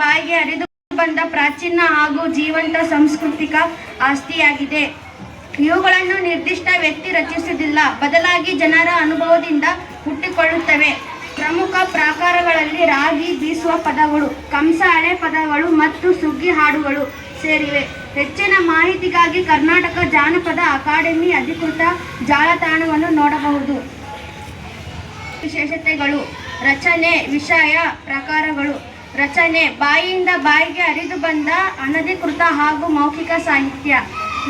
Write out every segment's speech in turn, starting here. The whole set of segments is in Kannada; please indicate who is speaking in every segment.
Speaker 1: ಬಾಯಿಗೆ ಹರಿದು ಬಂದ ಪ್ರಾಚೀನ ಹಾಗೂ ಜೀವಂತ ಸಾಂಸ್ಕೃತಿಕ ಆಸ್ತಿಯಾಗಿದೆ. ಇವುಗಳನ್ನು ನಿರ್ದಿಷ್ಟ ವ್ಯಕ್ತಿ ರಚಿಸುವುದಿಲ್ಲ, ಬದಲಾಗಿ ಜನರ ಅನುಭವದಿಂದ ಹುಟ್ಟಿಕೊಳ್ಳುತ್ತವೆ. ಪ್ರಮುಖ ಪ್ರಕಾರಗಳಲ್ಲಿ ರಾಗಿ ಬೀಸುವ ಪದಗಳು, ಕಂಸ ಹಳೆ ಪದಗಳು ಮತ್ತು ಸುಗ್ಗಿ ಹಾಡುಗಳು ಸೇರಿವೆ. ಹೆಚ್ಚಿನ ಮಾಹಿತಿಗಾಗಿ ಕರ್ನಾಟಕ ಜಾನಪದ ಅಕಾಡೆಮಿ ಅಧಿಕೃತ ಜಾಲತಾಣವನ್ನು ನೋಡಬಹುದು. ವಿಶೇಷತೆಗಳು: ರಚನೆ, ವಿಷಯ, ಪ್ರಕಾರಗಳು. ರಚನೆ: ಬಾಯಿಯಿಂದ ಬಾಯಿಗೆ ಹರಿದು ಬಂದ ಅನಧಿಕೃತ ಹಾಗೂ ಮೌಖಿಕ ಸಾಹಿತ್ಯ.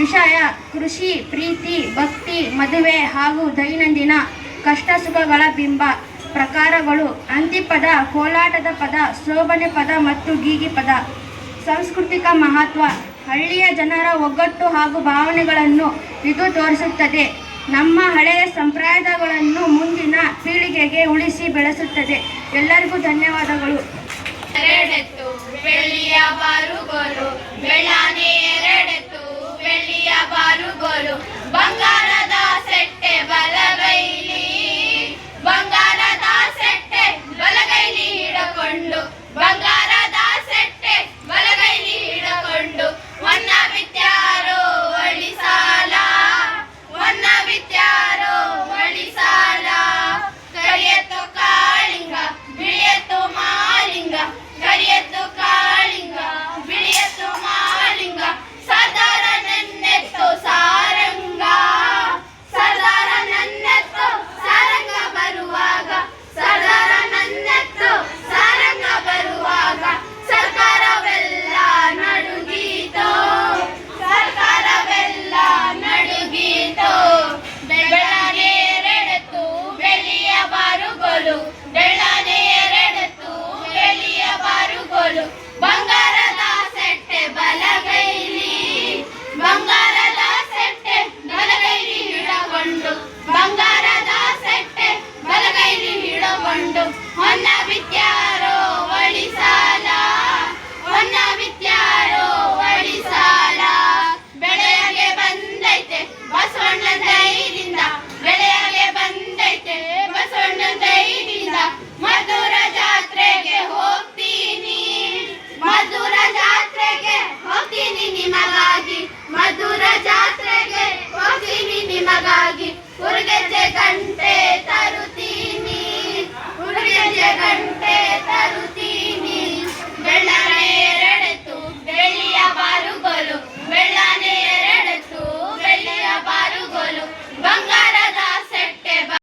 Speaker 1: ವಿಷಯ: ಕೃಷಿ, ಪ್ರೀತಿ, ಭಕ್ತಿ, ಮದುವೆ ಹಾಗೂ ದೈನಂದಿನ ಕಷ್ಟ ಸುಖಗಳ ಬಿಂಬ. ಪ್ರಕಾರಗಳು: ಅಂತಿಪದ, ಕೋಲಾಟದ ಪದ, ಶೋಭನೆ ಪದ ಮತ್ತು ಗೀಗಿ ಪದ. ಸಾಂಸ್ಕೃತಿಕ ಮಹತ್ವ: ಹಳ್ಳಿಯ ಜನರ ಒಗ್ಗಟ್ಟು ಹಾಗೂ ಭಾವನೆಗಳನ್ನು ಇದು ತೋರಿಸುತ್ತದೆ. ನಮ್ಮ ಹಳೆಯ ಸಂಪ್ರದಾಯಗಳನ್ನು ಮುಂದಿನ ಪೀಳಿಗೆಗೆ ಉಳಿಸಿ ಬೆಳೆಸುತ್ತದೆ. ಎಲ್ಲರಿಗೂ ಧನ್ಯವಾದಗಳು.
Speaker 2: ಬೆಳ್ಳಿಯ ಬಾರುಗೋಲು ಬೆಳ್ಳಾನೆ